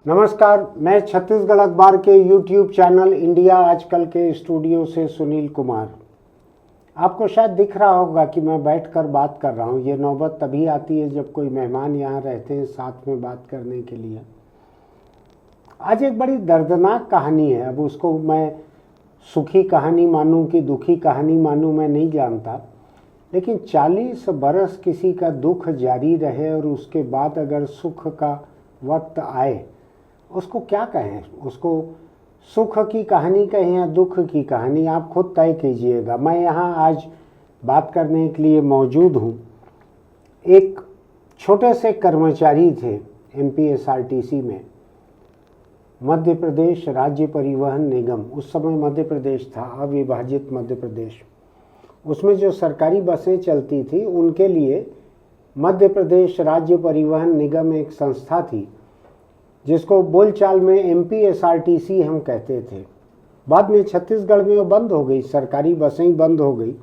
नमस्कार, मैं छत्तीसगढ़ अखबार के YouTube चैनल इंडिया आजकल के स्टूडियो से सुनील कुमार। आपको शायद दिख रहा होगा कि मैं बैठकर बात कर रहा हूँ। ये नौबत तभी आती है जब कोई मेहमान यहाँ रहते हैं साथ में बात करने के लिए। आज एक बड़ी दर्दनाक कहानी है। अब उसको मैं सुखी कहानी मानूं कि दुखी कहानी मानूं मैं नहीं जानता, लेकिन 40 बरस किसी का दुख जारी रहे और उसके बाद अगर सुख का वक्त आए, उसको क्या कहें? उसको सुख की कहानी कहें या दुख की कहानी, आप खुद तय कीजिएगा। मैं यहाँ आज बात करने के लिए मौजूद हूँ। एक छोटे से कर्मचारी थे MPSRTC में, मध्य प्रदेश राज्य परिवहन निगम। उस समय मध्य प्रदेश था, अविभाजित मध्य प्रदेश। उसमें जो सरकारी बसें चलती थी उनके लिए मध्य प्रदेश राज्य परिवहन निगम एक संस्था थी, जिसको बोलचाल में MPSRTC हम कहते थे। बाद में छत्तीसगढ़ में वो बंद हो गई, सरकारी बसें ही बंद हो गई।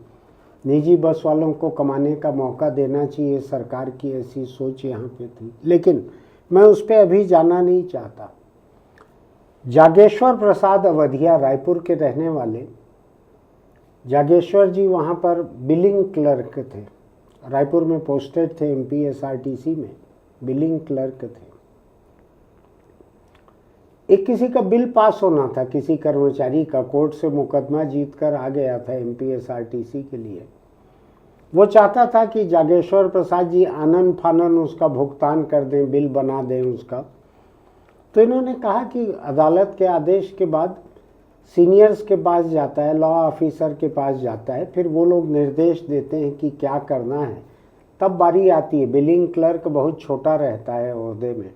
निजी बस वालों को कमाने का मौका देना चाहिए, सरकार की ऐसी सोच यहाँ पे थी, लेकिन मैं उस पर अभी जाना नहीं चाहता। जागेश्वर प्रसाद अवधिया रायपुर के रहने वाले जागेश्वर जी वहाँ पर बिलिंग क्लर्क थे। रायपुर में पोस्टेड थे MPSRTC में, बिलिंग क्लर्क थे। एक किसी का बिल पास होना था, किसी कर्मचारी का, कोर्ट से मुकदमा जीतकर आ गया था MPSRTC के लिए। वो चाहता था कि जागेश्वर प्रसाद जी आनन फानन उसका भुगतान कर दें, बिल बना दें उसका। तो इन्होंने कहा कि अदालत के आदेश के बाद सीनियर्स के पास जाता है, लॉ ऑफिसर के पास जाता है, फिर वो लोग निर्देश देते हैं कि क्या करना है, तब बारी आती है। बिलिंग क्लर्क बहुत छोटा रहता है ओहदे में।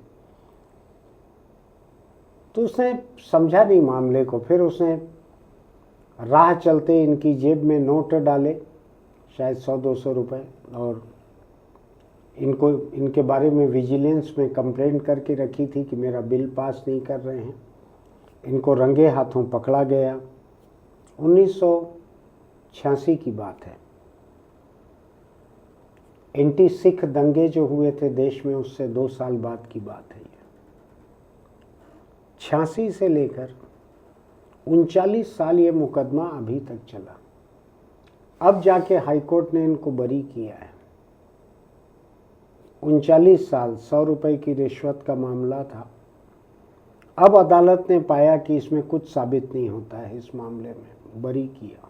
तो उसने समझा नहीं मामले को। फिर उसने राह चलते इनकी जेब में नोट डाले, शायद 100-200 रुपये, और इनके बारे में विजिलेंस में कंप्लेंट करके रखी थी कि मेरा बिल पास नहीं कर रहे हैं। इनको रंगे हाथों पकड़ा गया। 1986 की बात है। एंटी सिख दंगे जो हुए थे देश में, उससे 2 साल बाद की बात है। 86 से लेकर 39 साल ये मुकदमा अभी तक चला। अब जाके हाईकोर्ट ने इनको बरी किया है। 39 साल, 100 रुपए की रिश्वत का मामला था। अब अदालत ने पाया कि इसमें कुछ साबित नहीं होता है, इस मामले में बरी किया।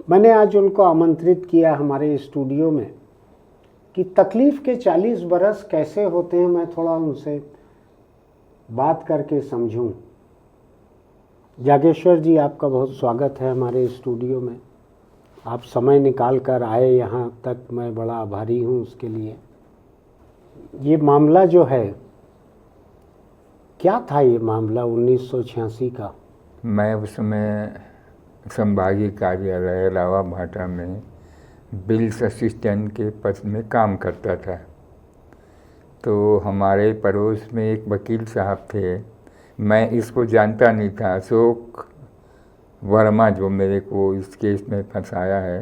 मैंने आज उनको आमंत्रित किया हमारे स्टूडियो में कि तकलीफ के 40 बरस कैसे होते हैं, मैं थोड़ा उनसे बात करके समझूं। जागेश्वर जी, आपका बहुत स्वागत है हमारे स्टूडियो में। आप समय निकाल कर आए यहाँ तक, मैं बड़ा आभारी हूँ उसके लिए। ये मामला जो है, क्या था ये मामला 1986 का? मैं उस समय संभागीय कार्यालय रावा भाटा में बिल्स असिस्टेंट के पद में काम करता था। तो हमारे पड़ोस में एक वकील साहब थे, मैं इसको जानता नहीं था। अशोक वर्मा जो मेरे को इस केस में फंसाया है,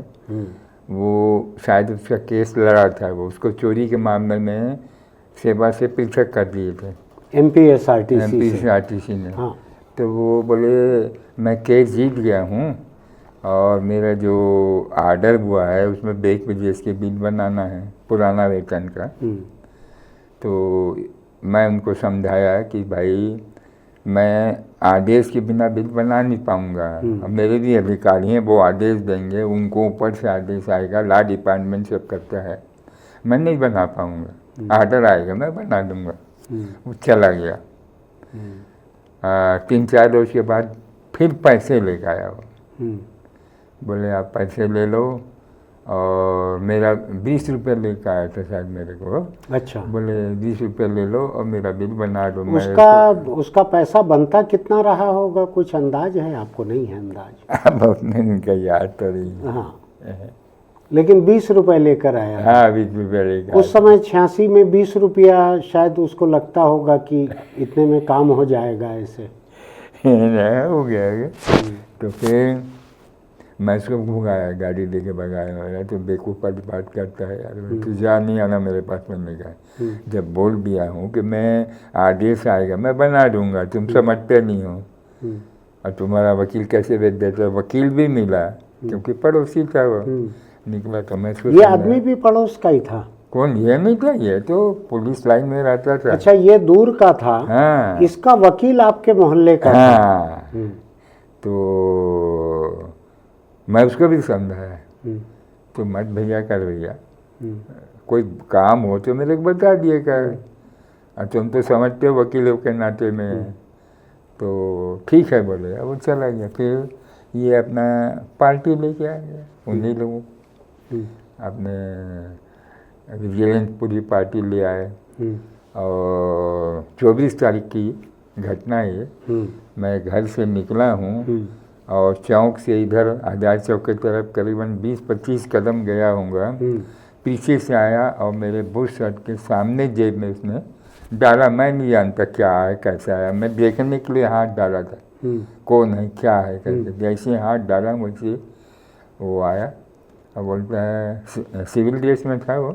वो शायद उसका केस लड़ा था। वो उसको चोरी के मामले में सेवा से पृथक कर दिए थे MPSRTC ने। हाँ। तो वो बोले मैं केस जीत गया हूँ और मेरा जो आर्डर हुआ है उसमें बैंक विदेश के बिल बनाना है, पुराना वेतन का। तो मैं उनको समझाया कि भाई मैं आदेश के बिना बिल बना नहीं पाऊँगा। अब मेरे भी अधिकारी हैं, वो आदेश देंगे, उनको ऊपर से आदेश आएगा, लॉ डिपार्टमेंट सब करता है, मैं नहीं बना पाऊँगा। आर्डर आएगा मैं बना दूँगा। वो चला गया। 3-4 रोज के बाद फिर पैसे लेकर आया वो। बोले आप पैसे ले लो, और मेरा 20 रुपये लेकर आया था शायद मेरे को। अच्छा। बोले 20 रुपये ले लो और मेरा बिल बना दो। उसका पैसा बनता कितना रहा होगा, कुछ अंदाज है आपको? नहीं है अंदाज? बहुत नहीं का याद तो नहीं। हाँ, लेकिन 20 रुपये लेकर आया। हाँ, 20 रुपये लेकर। उस समय 86 में 20 रुपया शायद उसको लगता होगा कि इतने में काम हो जाएगा, ऐसे हो गया। तो फिर मैं उसको भगाया, गाड़ी लेके भगाया, मेरा तो बेवकूफ़ वाली बात करता है यार, तू जा नहीं आना मेरे पास बनने का। जब बोल दिया हूँ कि मैं आदेश आएगा मैं बना दूंगा, तुम समझते नहीं हो। और तुम्हारा वकील कैसे भेज देता, वकील भी मिला क्योंकि पड़ोसी था वो, निकला तो मैं ये आदमी भी पड़ोस का ही था? कौन, ये नहीं था, ये तो पुलिस लाइन में रहता था। अच्छा, ये दूर का था। हाँ, इसका वकील आपके मोहल्ले का था? हाँ। तो मैं उसको भी समझाया, तो मत भैया कर भैया, कोई काम हो तो मेरे को बता दिए कर, और तुम तो समझते हो वकीलों के नाते में। तो ठीक है बोले, अब वो चला गया। फिर ये अपना पार्टी लेके आ गया, उन्हीं लोगों अपने विजिलेंस पूरी पार्टी ले आए। और 24 तारीख की घटना है। मैं घर से निकला हूँ और चौक से इधर आज़ाद चौक की तरफ करीबन 20-25 कदम गया होऊंगा, पीछे से आया और मेरे बुट शर्ट के सामने जेब में उसने डाला। मैं नहीं जानता क्या है कैसा है, मैं देखने के लिए हाथ डाला था कौन है क्या है करके। जैसे हाथ डाला मुझे वो आया और बोलता है, सिविल ड्रेस में था वो,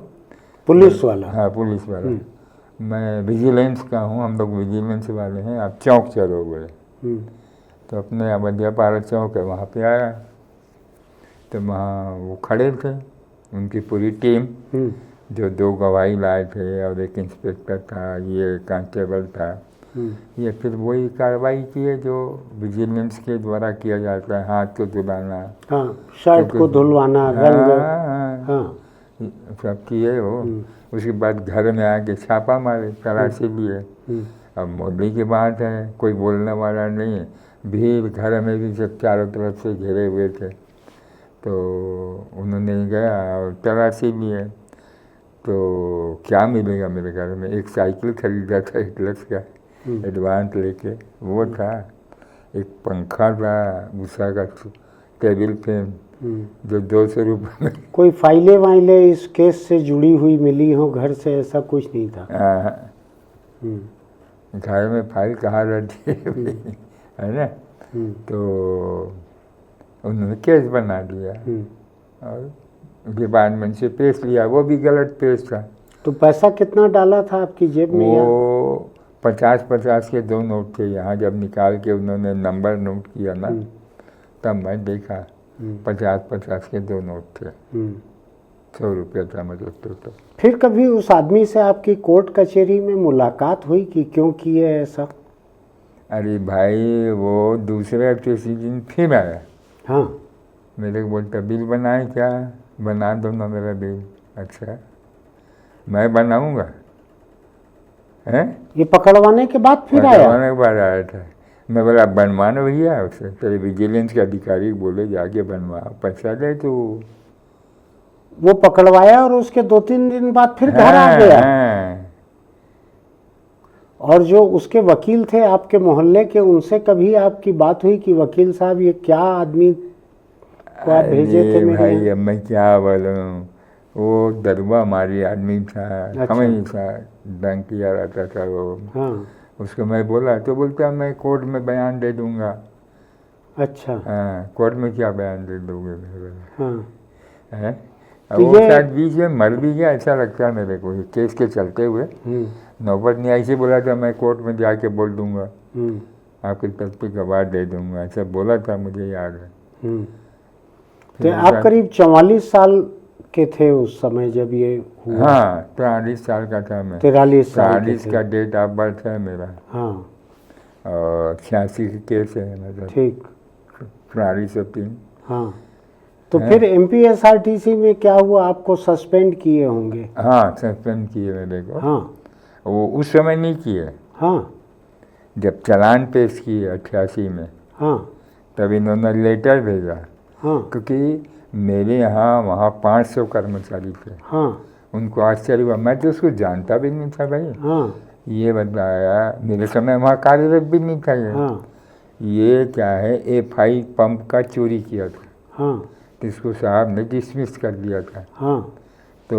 पुलिस वाला? हाँ पुलिस वाला। मैं विजिलेंस का हूँ, हम लोग विजिलेंस वाले हैं, आप चौक चलो बोले। तो अपने अवधिया पारा चौक है वहाँ पे आया, तो वहाँ वो खड़े थे, उनकी पूरी टीम, जो 2 गवाही लाए थे और एक इंस्पेक्टर था, ये कांस्टेबल था। ये फिर वही कार्रवाई की है जो विजिलेंस के द्वारा किया जाता है, हाथ को धुलाना, हाँ, शर्ट को धुलवाना, रंग, हाँ, सब किए हो। उसके बाद घर में आके छापा मारे, तलाशी लिए। अब मोदी की बात है, कोई बोलने वाला नहीं, भीड़ घर में भी सब चारों तरफ से घिरे हुए थे। तो उन्होंने गया और तलाशी लिए। तो क्या मिलेगा मेरे घर में, एक साइकिल खरीदा था हिटलर्स का एडवांस लेके, वो था, एक पंखा था उषा का टेबल फैन जो 200 रुपये में। कोई फाइलें वाइलें इस केस से जुड़ी हुई मिली हो घर से, ऐसा कुछ नहीं था? घर में फाइल कहाँ रहती है ना। तो उन्होंने केस बना दिया और डिपार्टमेंट से पेश लिया, वो भी गलत पेश था। तो पैसा कितना डाला था आपकी जेब में? वो 50-50 के 2 नोट थे। यहाँ जब निकाल के उन्होंने नंबर नोट किया ना, तब मैं देखा 50-50 के 2 नोट थे। 100 रुपया था मतलब तो। फिर कभी उस आदमी से आपकी कोर्ट कचहरी में मुलाकात हुई कि क्यों किए ऐसा? अरे भाई, वो दूसरे तीसरे दिन फिर आया। हाँ, मेरे को बोलता बिल बनाए क्या, बना दो ना मेरा बिल। अच्छा, मैं बनाऊंगा हैं? ये पकड़वाने के बाद फिर आया? पकड़वाने के बाद आया था। मैं बोला बनवाना भैया उससे, तेरे विजिलेंस के अधिकारी बोले जाके बनवा, पैसा दे तो। वो पकड़वाया और उसके 2-3 दिन बाद फिर घर आ गया? और जो उसके वकील थे आपके मोहल्ले के, उनसे कभी आपकी बात हुई कि वकील साहब ये क्या आदमी को आप भेजे थे मेरे भाई? अब मैं क्या बोलूं, वो दरबा मारी आदमी था। अच्छा। हमेशा डंग किया रहता था वो। हाँ। उसको मैं बोला तो बोलता मैं कोर्ट में बयान दे दूंगा। अच्छा। हाँ, कोर्ट में क्या बयान दे दोगे? हाँ। है तो वो शायद बीच में मर भी गया, ऐसा लगता है मेरे को, केस के चलते हुए नौबत नहीं आई। से बोला था मैं कोर्ट में जाके बोल दूंगा, आपकी तरफ पे गवाह दे दूंगा, ऐसा बोला था, मुझे याद है। तो आप करीब 44 साल के थे उस समय जब ये हुआ? हाँ, 43 साल का था मैं। 43 का डेट ऑफ बर्थ है मेरा। हाँ। और 86 की केस है मतलब। ठीक। 4303। हाँ। तो फिर MPSRTC में क्या हुआ, आपको सस्पेंड किए होंगे? हाँ, सस्पेंड किए मेरे को। हाँ। वो उस समय नहीं किए। हाँ। जब चालान पेश किए 88 में, हाँ, तब इन्होंने लेटर भेजा। हाँ। क्योंकि मेरे यहाँ वहाँ 500 कर्मचारी थे। हाँ। उनको आश्चर्य हुआ, मैं तो उसको जानता भी नहीं था भाई। हाँ। ये बताया, मेरे समय वहाँ कार्यरत भी नहीं था ये। हाँ। ये क्या है, FI पंप का चोरी किया था। हाँ। इसको साहब ने डिसमिस कर दिया था। हाँ। तो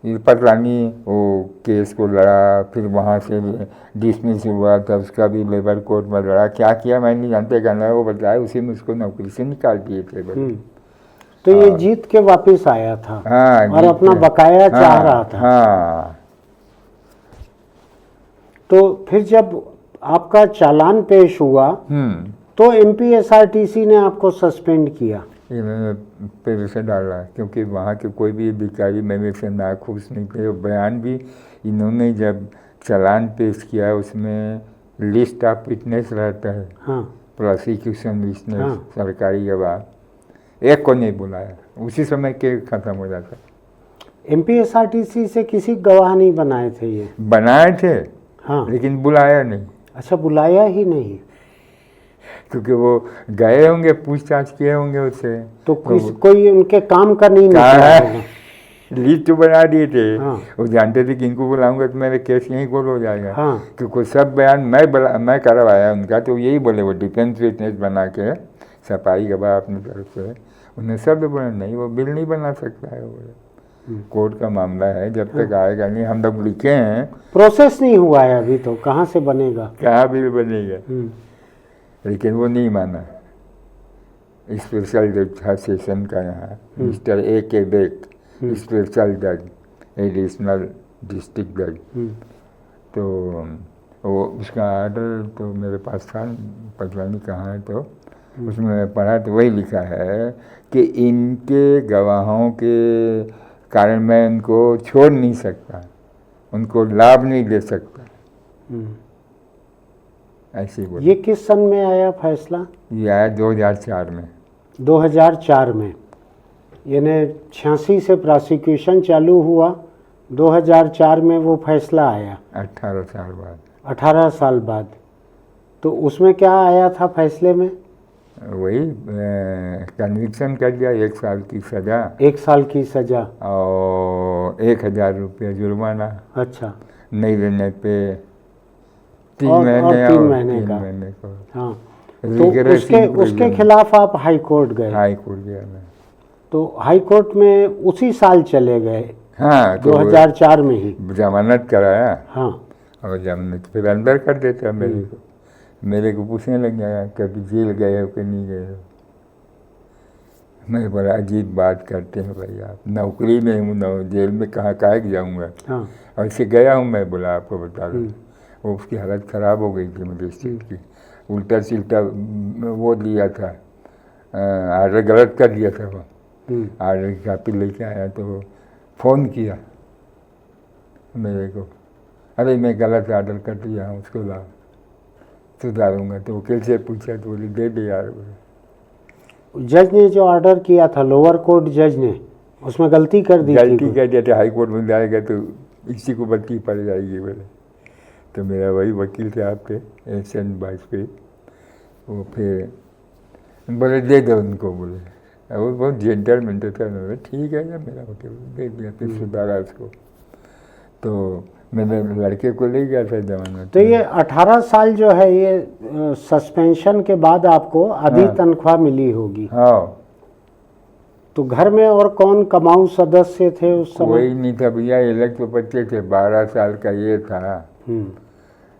ये पटरानी वो केस को लड़ा, फिर वहाँ से डिसमिस हुआ, तब उसका भी लेबर कोर्ट में लड़ा, क्या किया मैं नहीं जानते, कहना वो बताया, उसी में उसको नौकरी से निकाल दिए थे बोले। तो ये जीत के वापस आया था। हाँ, और अपना बकाया चाह रहा था। हाँ। तो फिर जब आपका चालान पेश हुआ तो एमपीएसआरटीसी ने आपको सस्पेंड किया। ये मैंने पेड़ से डाला, क्योंकि वहाँ के कोई भी अधिकारी मेरे से ना खुश नहीं थे। बयान भी इन्होंने जब चालान पेश किया उसमें लिस्ट ऑफ विटनेस रहता है, हाँ। प्रोसिक्यूशन विटनेस, हाँ। सरकारी गवाह, एक को नहीं बुलाया, उसी समय के खत्म हो जाता। एमपीएसआरटीसी से किसी गवाह नहीं बनाए थे ये? बनाए थे, हाँ। लेकिन बुलाया नहीं। अच्छा, बुलाया ही नहीं? क्योंकि वो गए होंगे, पूछताछ किए होंगे उससे, तो कोई उनके काम का नहीं निकला होगा। लिस्ट तो बना दिए थे। हाँ। वो जानते थे कि इनको बुलाऊंगा तो मेरा केस यहीं गोल हो जाएगा। हाँ। क्योंकि सब बयान मैं करवाया उनका, तो यही बोले वो डिफेंस विटनेस बना के सफाई गवाह अपनी तरफ से, उन्हें सब बोले नहीं वो बिल नहीं बना सकता है, बोले कोर्ट का मामला है, जब तक आएगा नहीं, हम लोग लिखे हैं, प्रोसेस नहीं हुआ है अभी, तो कहाँ से बनेगा, कहाँ बिल बनेगा। लेकिन वो नहीं माना। स्पेशल जज था सेशन का यहाँ, मिस्टर A.K. बेक, स्पेशल जज, एडिशनल डिस्ट्रिक्ट जज। तो वो उसका आर्डर तो मेरे पास था, पता नहीं कहाँ है, तो उसमें मैं पढ़ा तो वही लिखा है कि इनके गवाहों के कारण मैं उनको छोड़ नहीं सकता, उनको लाभ नहीं दे सकता, ऐसे बोला। ये किस सन में आया फैसला? ये आया 2004 में। 2004 में, यानी 86 से प्रोसिक्यूशन चालू हुआ, 2004 में वो फैसला आया। 18 साल बाद। 18 साल बाद। तो उसमें क्या आया था फैसले में? वही कन्विक्शन कर दिया, 1 साल की सज़ा। 1 साल की सज़ा और 1000 रुपये जुर्माना। अच्छा। नहीं देने पे 3 और महीने 3 महीने का। को। हाँ। तो उसके खिलाफ आप हाई कोर्ट गए? हाई कोर्ट गया मैं। तो हाई कोर्ट में उसी साल चले गए? हाँ, 2004 में ही जमानत कराया। हाँ। और जमानत फिर अंदर कर देता मेरे को पूछने लग गया कभी जेल गए हो कि नहीं गए हो। मैं बड़ा अजीब बात करते हैं भाई आप, नौकरी में हूँ, जेल में कहाँ जाऊँगा। हाँ। और इसे गया हूँ मैं, बोला आपको बता रहा हूँ। वो उसकी हालत ख़राब हो गई थी मजिस्ट्रेट की, उल्टा सिल्टा वो दिया था, आर्डर गलत कर दिया था। वो आर्डर की कापी लेके आया तो फ़ोन किया मेरे को, अरे मैं गलत आर्डर कर दिया हूँ, उसको ला सुधारूँगा। तो वकील से पूछा तो बोले दे दे यार। जज ने जो ऑर्डर किया था, लोअर कोर्ट जज ने, उसमें गलती कर दी थी? गलती कर दिया था, हाई कोर्ट में जाएगा तो इसी को बल्कि पड़ जाएगी बोले। तो मेरा वही वकील साहब थे SN वाजपेयी, वो फिर बोले दे दो उनको, बोले वो बहुत जेंटलमैन था। ठीक है जब मेरा वकील दे दिया, फिर सुधारा उसको। तो मैंने लड़के को ले गया था जमानत। तो ये 18 साल जो है, ये सस्पेंशन के बाद आपको आधी तनख्वाह मिली होगी? हाँ। तो घर में और कौन कमाऊ सदस्य थे उस समय? कोई नहीं था भैया, अलग तो बच्चे थे, 12 साल का ये था,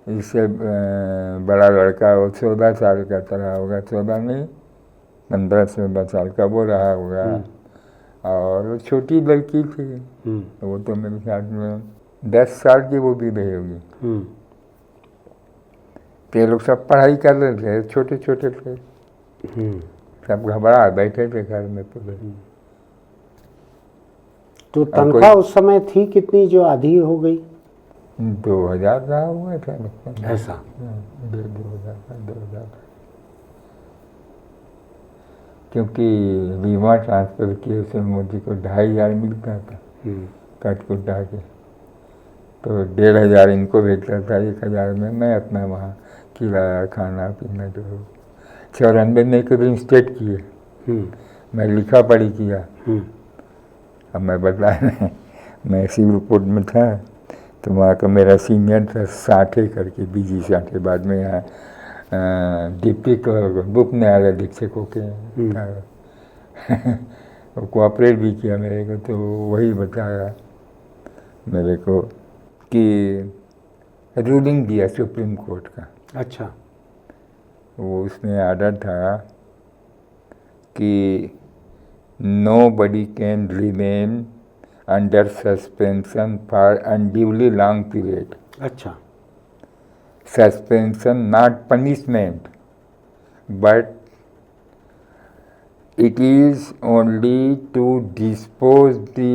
इससे बड़ा लड़का वो 14 साल का रहा होगा, 14 नहीं 15-16 साल का वो रहा होगा। और छोटी लड़की थी, वो तो मेरे ख्याल में 10 साल की वो भी रही होगी। तो ये लोग सब पढ़ाई कर रहे थे, छोटे छोटे थे, सब घबरा बैठे थे घर में पूरे। तो तनख्वाह उस समय थी कितनी जो आधी हो गई? 2000 रहा हुआ था ऐसा? 2000। क्योंकि बीमा ट्रांसफ़र किए उसमें मुझे को 2500 मिलता था कट कुटा के, तो 1500 इनको भेजता था, 1000 में मैं अपना वहाँ किराया खाना पीना जो 94 में को इंस्टेट किए। मैं लिखा पढ़ी किया। अब मैं बताया मैं सिविल कोर्ट में था, तो वहाँ का मेरा सीनियर था साठे करके, BG साठे, बाद में यहाँ डिप्टी बुक न्यायालय अधीक्षक होके वो कोऑपरेट भी किया मेरे को। तो वही बताया मेरे को कि रूलिंग दिया सुप्रीम कोर्ट का। अच्छा। वो उसमें आर्डर था कि nobody can remain under suspension for unduly long period. अच्छा। Suspension not punishment, but it is only to dispose the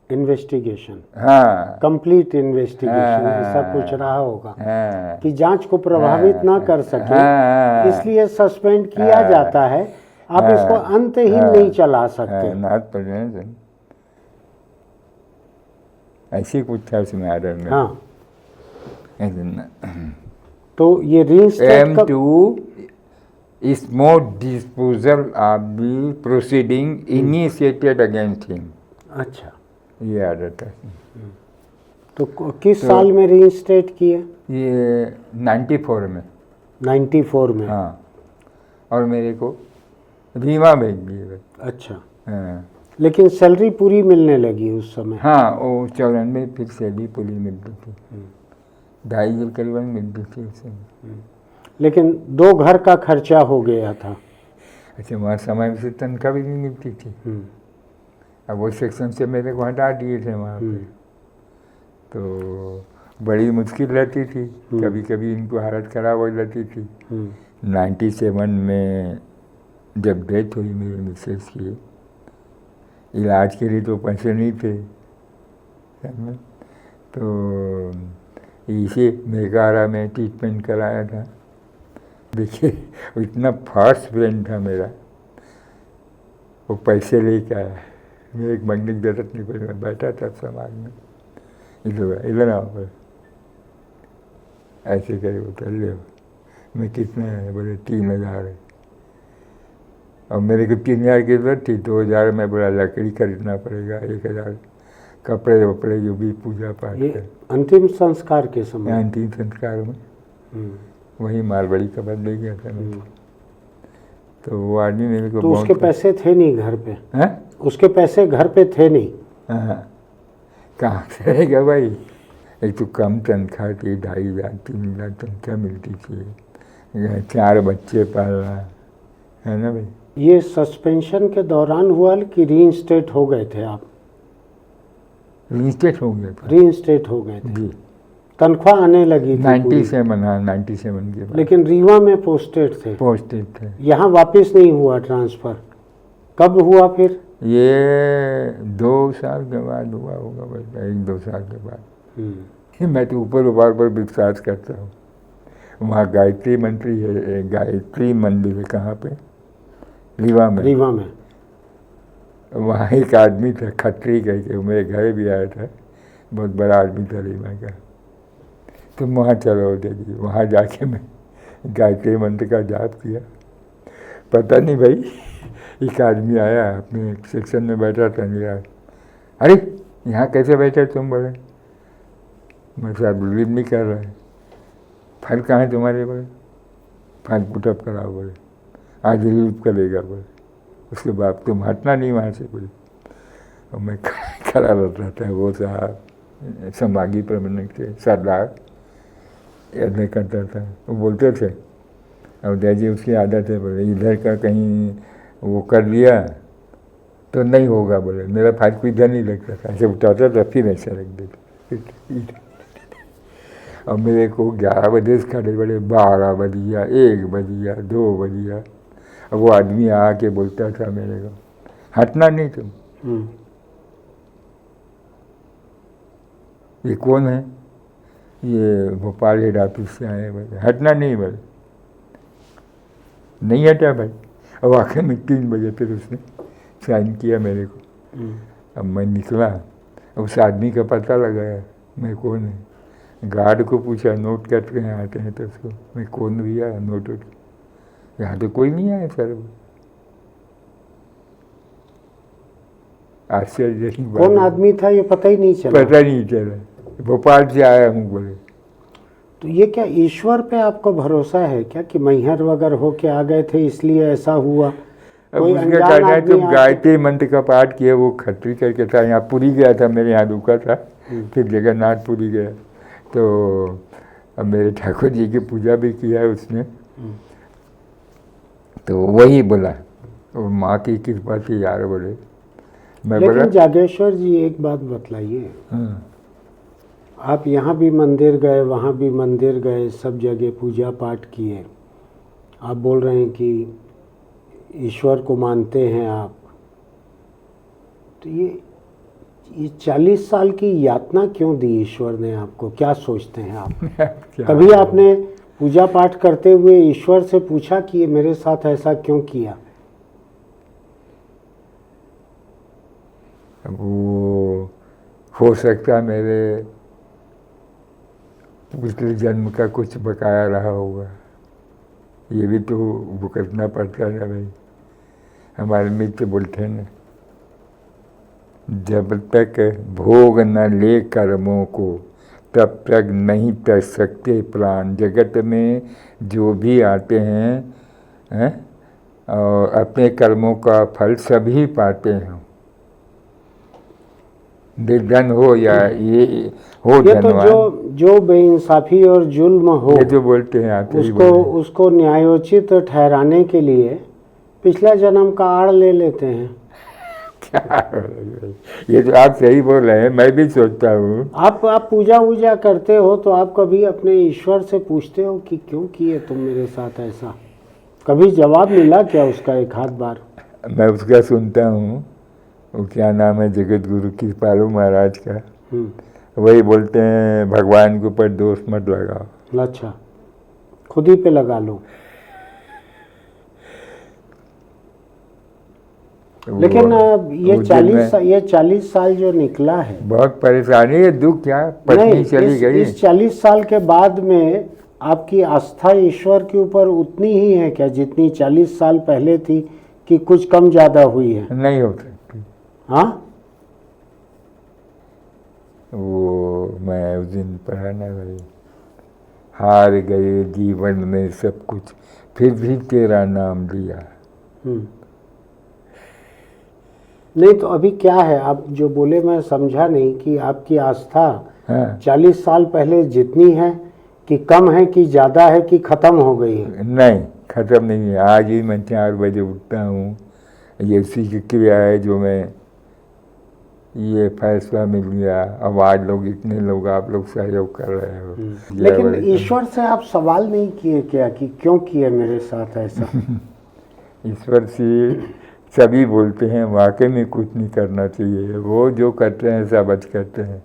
investigation, हाँ कंप्लीट इन्वेस्टिगेशन, हाँ, ऐसा कुछ रहा होगा हाँ कि जांच को प्रभावित ना कर सके, हाँ, इसलिए सस्पेंड किया जाता है। आप इसको अंतहीन नहीं चला सकते। नॉट प्रेजेंट, ऐसी कुछ था उसमें आर्डर में। हाँ। तो ये reinstatement to smooth disposal of the proceeding initiated against him. अच्छा। ये आर्डर था। तो किस साल में रीइंस्टेट किए? ये 94 में। 94 में। हाँ, और मेरे को बीमा भेज दिए। अच्छा। हाँ, लेकिन सैलरी पूरी मिलने लगी उस समय? हाँ, वो 94 में फिर सैलरी पूरी मिलती थी, 2.5 करीबन मिलती थी उस समय। लेकिन 2 घर का खर्चा हो गया था। अच्छा, वहाँ समय से तनख्वाह भी नहीं मिलती थी। अब वो सेक्शन से मेरे को हटा दिए थे वहाँ पे, तो बड़ी मुश्किल रहती थी। कभी कभी इनको हालत खराब हो जाती थी। 97 में जब डेथ हुई मेरी मिसेस की, इलाज के लिए तो पैसे नहीं थे, तो इसे मेघारा में ट्रीटमेंट कराया था। देखिए, इतना फास्ट ब्रेन था मेरा, वो पैसे लेके आया। मैं एक महीने की जरूरत नहीं पड़ी, मैं बैठा था समाज में, इधर आओ, ऐसे करे उतर ले। मैं कितना है? बोले 3000 है। और मेरे को 3000 की जरूरत थी, 2000 में बोला लकड़ी खरीदना पड़ेगा, 1000 कपड़े वपड़े जो भी पूजा पाठ ये कर। अंतिम संस्कार के समय? अंतिम संस्कार में वही मालबड़ी कपड़ ले गया था मैं। तो वो आदमी मेरे को तो उसके पैसे थे नहीं घर पे? हैं? उसके पैसे घर पे थे नहीं? हाँ, कहाँ से रहेगा भाई? एक तो कम तनख्वाह थी, 2500 3000 तनख्वाह मिलती थी, 4 बच्चे पालना है ना भाई। ये सस्पेंशन के दौरान हुआ कि रीइंस्टेट हो गए थे आप? रीइंस्टेट हो गया था। रीइंस्टेट हो गए थे जी, तनख्वाह आने लगी थी 97। हाँ, 97 के बाद। लेकिन रीवा में पोस्टेड थे? पोस्टेड थे। यहाँ वापस नहीं हुआ ट्रांसफ़र? कब हुआ फिर? ये 2 साल के बाद हुआ होगा भाई, 1-2 साल के बाद। मैं तो ऊपर पर विश्वास करता हूँ। वहाँ गायत्री मंत्री है, गायत्री मंदिर है कहाँ पे? रीवा में। रीवा में। वहाँ एक आदमी था, खत्री करके, वो मेरे घर भी आया था, बहुत बड़ा आदमी था रीवा का। तुम वहाँ चलो, देखिए वहाँ जाके मैं गायत्री मंत्र का जाप किया। पता नहीं भाई, एक आदमी आया, अपने सेक्शन में बैठा था मेरा, अरे यहाँ कैसे बैठे तुम? बोले मैं साहब बिलीव नहीं कर रहा है। फाइल कहाँ है तुम्हारे? बोले फाइल पुटअप कराओ। बोले आज रिलीव करेगा। बोले उसके बाद तुम हटना नहीं वहाँ से। बोले और मैं खड़ा रहता था। वो साहब संभागी प्रबंधक थे, सरदार ऐसे करता था। वो बोलते थे, और जी उसकी आदत है, बोले इधर का कहीं वो कर लिया तो नहीं होगा। बोले मेरा फाइल कोई इधर नहीं लगता था, ऐसे उठाता था फिर ऐसा रख देता। और मेरे को 11 बजे से खड़े बड़े, 12 बज गया, 1 बज गया, 2 बज गया। अब वो आदमी आके बोलता था मेरे को, हटना नहीं तुम। ये कौन है? ये भोपाल हेड ऑफिस से आए। बोले हटना नहीं। बोले नहीं हटा भाई। और आखिर में 3 बजे फिर उसने साइन किया मेरे को। अब मैं निकला, उस आदमी का पता लगाया मैं कौन है। गार्ड को पूछा नोट करके यहाँ आते हैं तो उसको, मैं कौन भैया नोट वोट? यहाँ तो कोई नहीं आया सर। आश्चर्य की बात। कौन आदमी था ये पता ही नहीं चला? पता नहीं चला, भोपाल से आया हूँ। बोले तो ये क्या ईश्वर पे आपको भरोसा है क्या कि मैहर वगैरह होके आ गए थे इसलिए ऐसा हुआ? अब कोई उसका अनजान कहना है आदमी तुम आके- गायत्री मंत्र का पाठ किए, वो खत्री करके था, यहाँ पुरी गया था, मेरे यहाँ रुका था, फिर जगन्नाथपुरी गया, तो अब मेरे ठाकुर जी की पूजा भी किया है उसने, तो वही बोला, और माँ की कृपा थी यार, बोले मैं बोला लेकिन जागेश्वर जी एक बात बतलाइए, हाँ, आप यहाँ भी मंदिर गए, वहाँ भी मंदिर गए, सब जगह पूजा पाठ किए, आप बोल रहे हैं कि ईश्वर को मानते हैं आप, तो ये 40 साल की यातना क्यों दी ईश्वर ने आपको, क्या सोचते हैं आप? क्या कभी आपने पूजा पाठ करते हुए ईश्वर से पूछा कि ये मेरे साथ ऐसा क्यों किया? वो हो सकता है मेरे पिछले जन्म का कुछ बकाया रहा होगा, ये भी तो भुगतना पड़ता है भाई। हमारे मित्र बोलते हैं ना, जब तक भोग न ले कर्मों को तब तक नहीं तर सकते प्राण, जगत में जो भी आते हैं और अपने कर्मों का फल सभी पाते हैं, निर्धन हो या ये हो ये तो धनवान, जो बेइंसाफी और जुल्म हो, ये जो बोलते हैं आप यही उसको न्यायोचित ठहराने के लिए पिछला जन्म का आड़ ले लेते हैं। ये तो आप सही बोल रहे हैं, मैं भी सोचता हूँ। आप पूजा वूजा करते हो तो आप कभी अपने ईश्वर से पूछते हो कि क्यों किए तुम मेरे साथ ऐसा? कभी जवाब मिला क्या उसका एक आध बार? मैं उसका सुनता हूँ, वो क्या नाम है, जगत गुरु कृपालु महाराज का, वही बोलते हैं भगवान के ऊपर दोष मत लगाओ। अच्छा, खुद ही पे लगा लो। लेकिन ये 40 साल जो निकला है, बहुत परेशानी है, दुख क्या, पत्नी चली गई। इस 40 साल के बाद में आपकी आस्था ईश्वर के ऊपर उतनी ही है क्या जितनी 40 साल पहले थी, कि कुछ कम ज्यादा हुई है? नहीं हो सकती। हाँ, वो मैं उस दिन पढ़ा ना भाई, हार गए जीवन में सब कुछ, फिर भी तेरा नाम लिया। नहीं तो अभी क्या है, आप जो बोले मैं समझा नहीं, कि आपकी आस्था हाँ। 40 साल पहले जितनी है कि कम है, कि ज़्यादा है, कि ख़त्म हो गई है? नहीं, ख़त्म नहीं है। आज ही मैं 4 बजे उठता हूँ, ये उसी की क्रिया है जो मैं ये फैसला मिल गया। अब आज लोग, इतने लोग आप लोग सहयोग कर रहे हो। लेकिन ईश्वर से आप सवाल नहीं किए क्या कि क्यों किए मेरे साथ ऐसा? ईश्वर से सभी बोलते हैं वाकई में कुछ नहीं करना चाहिए, वो जो करते हैं सब अच्छ करते हैं।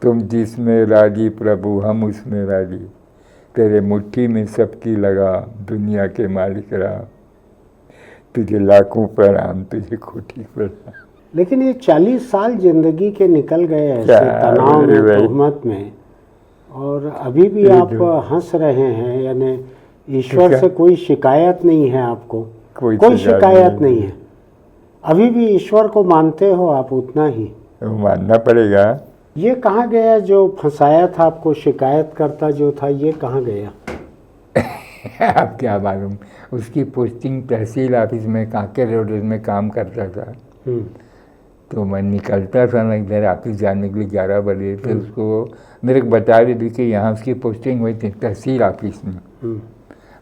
तुम जिसमें राजी प्रभु हम उसमें राजी, तेरे मुट्ठी में सबकी लगा, दुनिया के मालिक राम, तुझे लाखों प्रणाम, तुझे कोटि प्रणाम। लेकिन ये 40 साल जिंदगी के निकल गए ऐसे तनाव में, तोहमत में, और अभी भी आप हंस रहे हैं, यानी ईश्वर से कोई शिकायत नहीं है आपको? कोई शिकायत नहीं है, अभी भी ईश्वर को मानते हो आप उतना ही? मानना पड़ेगा। ये कहाँ गया जो फंसाया था आपको, शिकायत करता जो था, ये कहाँ गया? आप क्या मालूम, उसकी पोस्टिंग तहसील ऑफिस में कांकेर रोड में काम करता था। तो मैं निकलता था ना इधर ऑफिस जाने के लिए 11 बजे, तो उसको मेरे को बता रही थी कि यहाँ उसकी पोस्टिंग हुई थी तहसील ऑफिस में।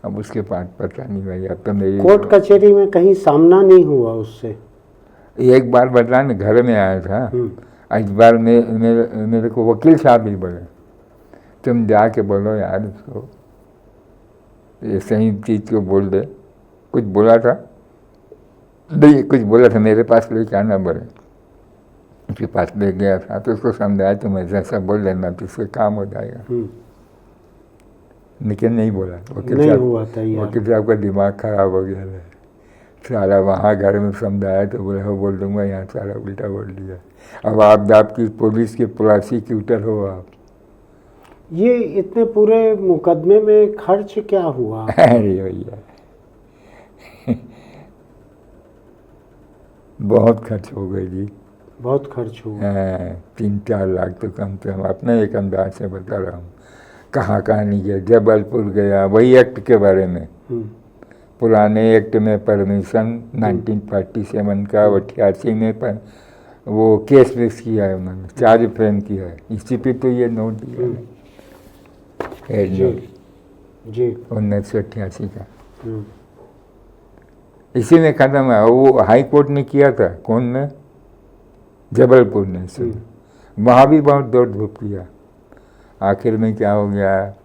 अब उसके पास पता नहीं भाई, अब तो मेरी कोर्ट कचहरी में कहीं सामना नहीं हुआ उससे? एक बार बता ना, घर में आया था, इस बार मेरे को वकील साहब ही बोले तुम जाके बोलो यार उसको ये सही चीज़ को बोल दे। कुछ बोला था नहीं, कुछ बोला था, मेरे पास लेके आना बोले, उसके पास ले गया था, तो उसको समझाया तुम ऐसा बोल लेना तो उसका काम हो जाएगा। लेकिन नहीं बोला, वकील साहब का दिमाग खराब हो गया है सारा। वहाँ घर में समझाया तो बोले हो बोल दूंगा, यहाँ सारा उल्टा बोल दिया। अब आप आपकी पुलिस के प्रोसिक्यूटर हो आप। ये इतने पूरे मुकदमे में खर्च क्या हुआ? अरे भैया बहुत खर्च हो गई जी, बहुत खर्च हुआ। 3-4 लाख तो कम से कम, अपने एक अंदाज से बता रहा हूँ। कहाँ नहीं गया, जबलपुर गया, वही एक्ट के बारे में पुराने एक्ट में परमिशन 1947 का, 88 में पर वो केस फिक्स किया है उन्होंने, चार्ज फ्रेम किया है, इसी पे तो ये नोट दिया है, हेड नोट जी 1988 का, इसी में खत्म है। वो हाई कोर्ट ने किया था, कौन ने, जबलपुर ने, वहाँ भी बहुत दौड़ धूप किया। आखिर में क्या हो गया,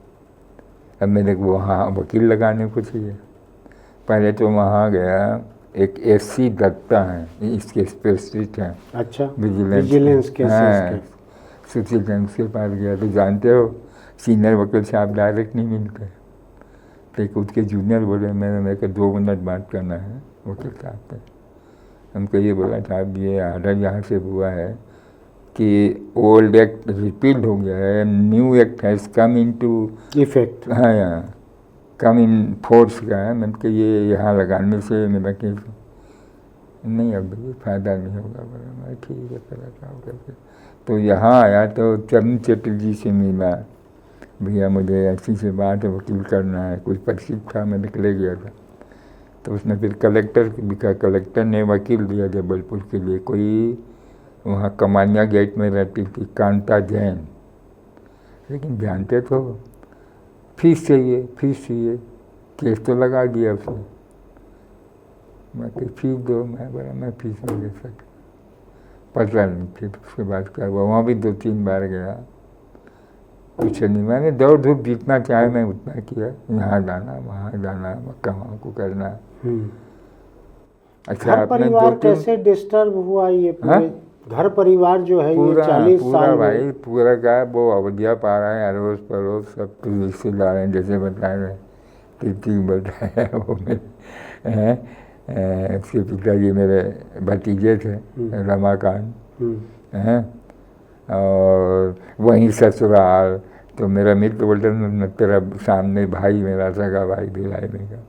अब मेरे को वहाँ वकील लगाने को चाहिए। पहले तो वहाँ गया, एक एससी दत्ता हैं, इसके स्पेशलिस्ट हैं, अच्छा, विजिलेंस के सुशील चंद्र के पास गया। तो जानते हो सीनियर वकील साहब डायरेक्ट नहीं मिलते, तो उसके जूनियर बोले मेरे को 2 मिनट बात करना है वकील साहब से। हमको ये बोला साहब ये ऑर्डर यहाँ से हुआ है कि ओल्ड एक्ट रिपील हो गया है, new act has come into effect, हाँ कम इन फोर्स का है, मतलब कि ये यहाँ लगाने से मेरा केस नहीं, अब फ़ायदा नहीं होगा। बोला मैं ठीक है चला काम करके। तो यहाँ आया तो चरण चटर्जी से मिला, भैया मुझे ऐसी से बात है, वकील करना है, कुछ परिचित था, मैं निकले गया था। तो उसने फिर कलेक्टर भी कहा, कलेक्टर ने वकील दिया जबलपुर के लिए, कोई वहाँ कमानिया गेट में रहती थी कांता जैन, लेकिन जानते तो फीस चाहिए, केस तो लगा दिया उसने। मैं कि फीस दो, मैं बोला मैं फीस नहीं दे सकता, पता नहीं। फिर उसके बाद क्या हुआ, वहाँ भी 2-3 बार गया, कुछ नहीं, मैंने दौड़ धूप जितना चाहे मैं उतना किया, यहाँ जाना वहाँ जाना, वहाँ को करना। अच्छा, घर परिवार कैसे डिस्टर्ब हुआ ये पूरे? घर परिवार जो है ये 40 साल भाई पूरा का वो अवधिया पा रहा है, अड़ोस पड़ोस सब रिश्तेदार हैं, जैसे बताए रहे कीर्ति बताया वो मेरे उसके पिताजी मेरे भतीजे थे रमाकांत हैं, और वहीं ससुराल। तो मेरा मित्र बोलते तेरा सामने भाई, मेरा सगा भाई भिलाई में का,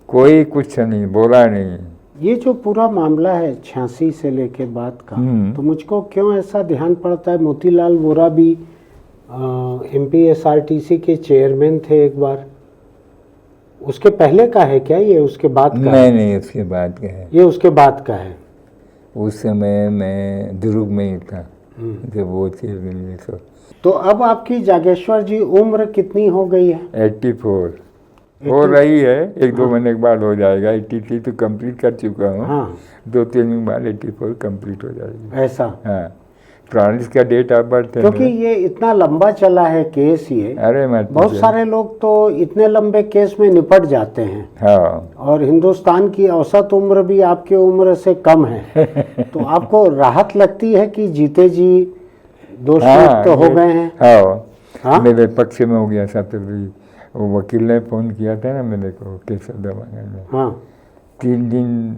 कोई कुछ नहीं बोला नहीं। ये जो पूरा मामला है 86 से लेके बाद का, तो मुझको क्यों ऐसा ध्यान पड़ता है, मोतीलाल वोरा भी MPSRTC के चेयरमैन थे एक बार, उसके पहले का है क्या ये, उसके बाद का? नहीं उसके बाद का है, ये उसके बाद का है। उस समय मैं दुर्ग में ही था जब वो चेयरमैन। तो अब आपकी जागेश्वर जी उम्र कितनी हो गई है? 84 हो रही है, 1-2 महीने के बाद हो जाएगा। 83 तो कंप्लीट कर चुका हूँ, 2-3 दिन बाद 84 कंप्लीट हो जाएगी। ऐसा? हाँ, फ्रांस का डेट ऑफ बर्थ है। क्योंकि ये इतना लंबा चला है केस ये, अरे मत बहुत सारे लोग तो इतने लंबे केस में निपट जाते हैं। हाँ, और हिंदुस्तान की औसत उम्र भी आपकी उम्र से कम है। तो आपको राहत लगती है कि जीते जी दोषी तो हो गए हैं? हाँ, मेरे पक्ष में हो गया सब। वो वकील ने फ़ोन किया था ना मेरे को केस दबाने में, 3 दिन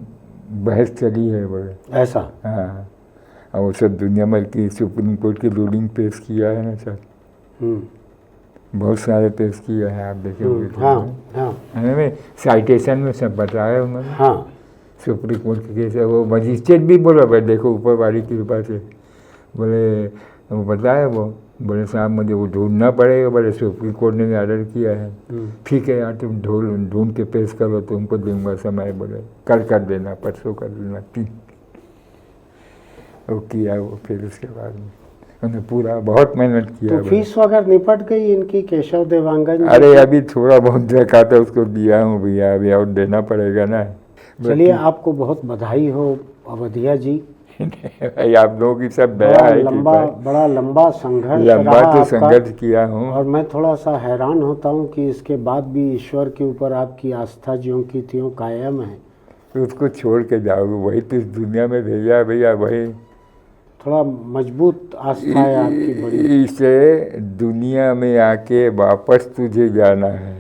बहस चली है बोले। ऐसा? हाँ, और वो सब दुनिया भर की सुप्रीम कोर्ट की रूलिंग पेश किया है ना सर, बहुत सारे पेश किया है, आप देखेंगे। में साइटेशन में सब बताया उन्होंने। सुप्रीम कोर्ट के केस है, वो मजिस्ट्रेट भी बोला भाई देखो ऊपर वाली की कृपा से, बोले वो बताया, वो बोले साहब मुझे वो ढूंढना पड़ेगा, बोले सुप्रीम कोर्ट ने ऑर्डर किया है। ठीक है यार तुम ढूंढ के पेश करो, तुमको दूंगा समय, बोले कल कर देना, परसों कर देना। वो किया, वो फिर उसके बाद में उन्होंने पूरा बहुत मेहनत किया। तो फीस वगैरह निपट गई इनकी केशव देवांगन? अरे अभी थोड़ा बहुत देखा था उसको दिया हूँ भैया, अभी और देना पड़ेगा ना। चलिए आपको बहुत बधाई हो अवधिया जी। भाई आप लोगों की सब दया है। बड़ा लंबा संघर्ष तो संघर्ष किया हूँ, और मैं थोड़ा सा हैरान होता हूँ कि इसके बाद भी ईश्वर के ऊपर आपकी आस्था ज्यों की त्यों कायम है। तो उसको छोड़ के जाओगे, वही तो इस दुनिया में भेजा भैया, वही थोड़ा मजबूत आस्था है आपकी बड़ी। इसे दुनिया में आके वापस तुझे जाना है।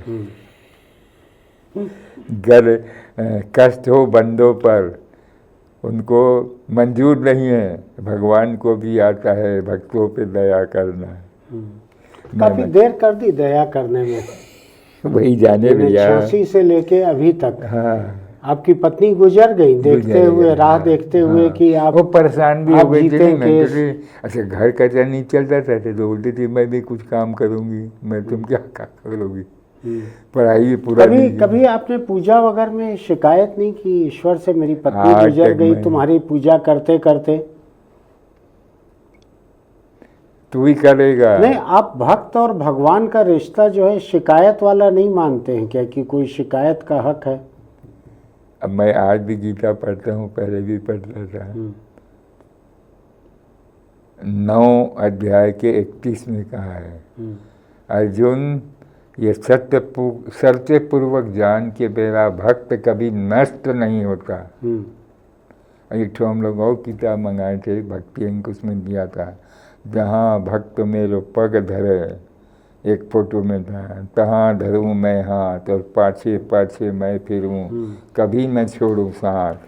घर कष्ट हो बंदों पर, उनको मंजूर नहीं है, भगवान को भी आता है भक्तों पे दया करना। काफी देर कर दी दया करने में, वही जाने भैया। 86 से लेके अभी तक। आपकी पत्नी गुजर गई देखते हुए, राह देखते हुए कि आप वो परेशान भी हो गई थी। अच्छा घर का नहीं चलता था तो बोलती थी मैं भी कुछ काम करूँगी, मैं तुम क्या करोगी। पढ़ाई भी पूरा कभी नहीं की। कभी आपने पूजा वगैरह में शिकायत नहीं की ईश्वर से, मेरी पत्नी आज गुजर तक गई मैं- तुम्हारी पूजा करते करते? तू ही करेगा। नहीं, आप भक्त और भगवान का रिश्ता जो है शिकायत वाला नहीं मानते हैं क्या, कि कोई शिकायत का हक है? अब मैं आज भी गीता पढ़ता हूँ, पहले भी पढ़ता था। 9 अध्याय के 31 में कहा है, अर्जुन ये सत्य पूर्वक जान के मेरा भक्त कभी नष्ट नहीं होता। एक ठो हम लोग और किताब मंगाए थे, भक्ति अंक, उसमें दिया था, जहाँ भक्त मेरो पग धरे, एक फोटो में था, तहाँ धरूँ मैं हाथ और पाछे पाछे मैं फिरूँ, कभी न छोड़ूँ साथ।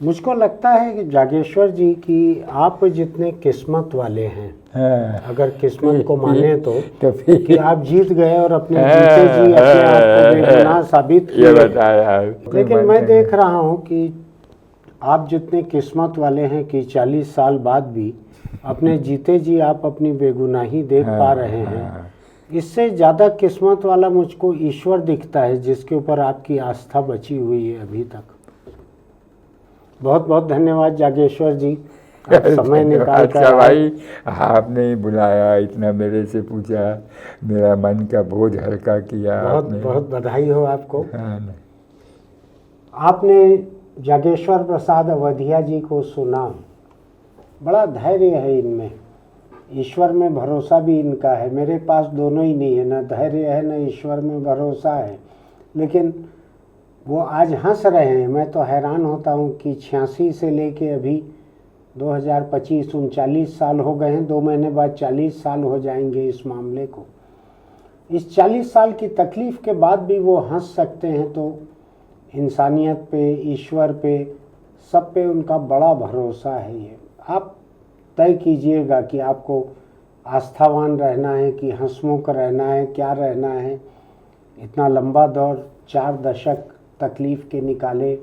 मुझको लगता है कि जागेश्वर जी की आप जितने किस्मत वाले हैं, हाँ। अगर किस्मत को माने तो फिर कि आप जीत गए और अपने जीते जी अपने आप को बेगुनाह साबित ये किए। बताया। लेकिन मैं देख रहा हूँ कि आप जितने किस्मत वाले हैं कि 40 साल बाद भी अपने जीते जी आप अपनी बेगुनाही देख पा रहे हैं। इससे ज़्यादा किस्मत वाला मुझको ईश्वर दिखता है, जिसके ऊपर आपकी आस्था बची हुई है अभी तक। बहुत बहुत धन्यवाद जागेश्वर जी, आप समय निकाल कर अच्छा आए। भाई, आपने ही बुलाया, इतना मेरे से पूछा, मेरा मन का बोझ हल्का किया बहुत आपने। बहुत बधाई हो आपको। हाँ, नहीं। आपने जागेश्वर प्रसाद अवधिया जी को सुना, बड़ा धैर्य है इनमें, ईश्वर में भरोसा भी इनका है। मेरे पास दोनों ही नहीं है, ना धैर्य है ना ईश्वर में भरोसा है। लेकिन वो आज हंस रहे हैं। मैं तो हैरान होता हूँ कि 86 से लेके अभी 2025 39 साल हो गए हैं, 2 महीने बाद 40 साल हो जाएंगे इस मामले को। इस 40 साल की तकलीफ के बाद भी वो हंस सकते हैं, तो इंसानियत पे, ईश्वर पे, सब पे उनका बड़ा भरोसा है। ये आप तय कीजिएगा कि आपको आस्थावान रहना है कि हंसमुख रहना है, क्या रहना है। इतना लंबा दौर, 4 दशक तकलीफ के निकाले,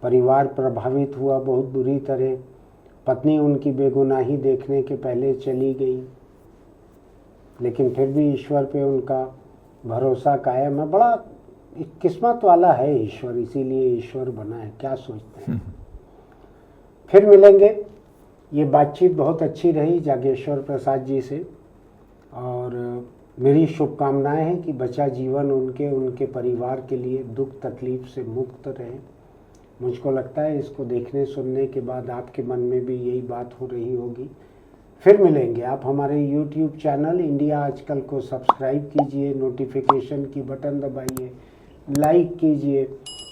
परिवार प्रभावित हुआ बहुत बुरी तरह, पत्नी उनकी बेगुनाही देखने के पहले चली गई, लेकिन फिर भी ईश्वर पे उनका भरोसा कायम है। बड़ा किस्मत वाला है ईश्वर, इसीलिए ईश्वर बना है। क्या सोचते हैं? फिर मिलेंगे। ये बातचीत बहुत अच्छी रही जागेश्वर प्रसाद जी से, और मेरी शुभकामनाएं हैं कि बचा जीवन उनके परिवार के लिए दुख तकलीफ से मुक्त रहे। मुझको लगता है इसको देखने सुनने के बाद आपके मन में भी यही बात हो रही होगी। फिर मिलेंगे। आप हमारे YouTube चैनल इंडिया आजकल को सब्सक्राइब कीजिए, नोटिफिकेशन की बटन दबाइए, लाइक कीजिए।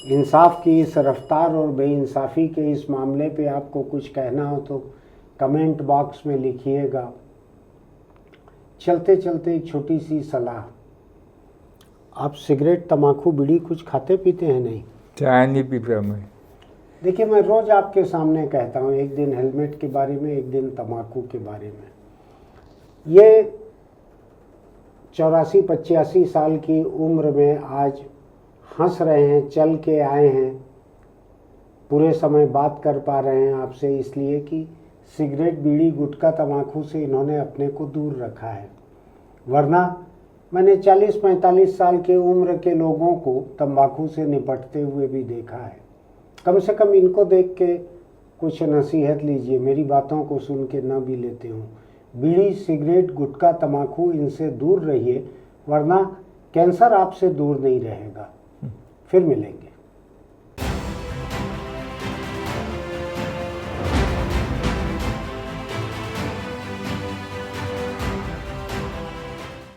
इंसाफ की इस रफ्तार और बेइंसाफ़ी के इस मामले पे आपको कुछ कहना हो तो कमेंट बॉक्स में लिखिएगा। चलते चलते एक छोटी सी सलाह, आप सिगरेट, तम्बाकू, बीड़ी कुछ खाते पीते हैं? नहीं, चाय नहीं पीता मैं। देखिए, मैं रोज़ आपके सामने कहता हूँ, एक दिन हेलमेट के बारे में, एक दिन तम्बाकू के बारे में। ये 84-85 साल की उम्र में आज हंस रहे हैं, चल के आए हैं, पूरे समय बात कर पा रहे हैं आपसे, इसलिए कि सिगरेट, बीड़ी, गुटखा, तम्बाकू से इन्होंने अपने को दूर रखा है। वरना मैंने 40-45 साल के उम्र के लोगों को तंबाकू से निपटते हुए भी देखा है। कम से कम इनको देख के कुछ नसीहत लीजिए, मेरी बातों को सुन के न भी लेते हूँ। बीड़ी, सिगरेट, गुटखा, तम्बाकू, इनसे दूर रहिए, वरना कैंसर आपसे दूर नहीं रहेगा। फिर मिलेंगे।